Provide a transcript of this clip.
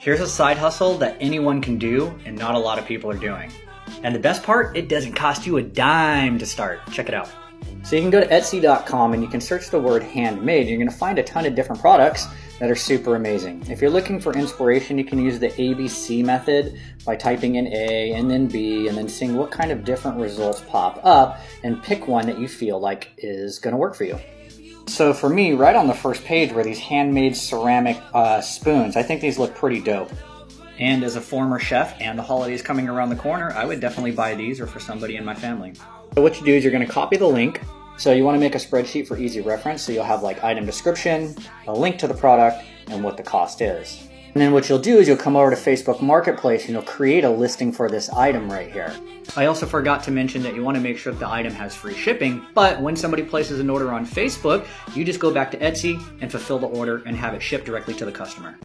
Here's a side hustle that anyone can do and not a lot of people are doing. And the best part, it doesn't cost you a dime to start. Check it out. So you can go to Etsy.com and you can search the word handmade. You're going to find a ton of different products that are super amazing. If you're looking for inspiration, you can use the ABC method by typing in A and then B and then seeing what kind of different results pop up and pick one that you feel like is going to work for you. So for me, right on the first page were these handmade ceramic spoons. I think these look pretty dope. And as a former chef and the holidays coming around the corner, I would definitely buy these or for somebody in my family. So what you do is you're going to copy the link. So you want to make a spreadsheet for easy reference. So you'll have like item description, a link to the product, and what the cost is. And then what you'll do is you'll come over to Facebook Marketplace and you'll create a listing for this item right here. I also forgot to mention that you want to make sure that the item has free shipping, but when somebody places an order on Facebook, you just go back to Etsy and fulfill the order and have it shipped directly to the customer.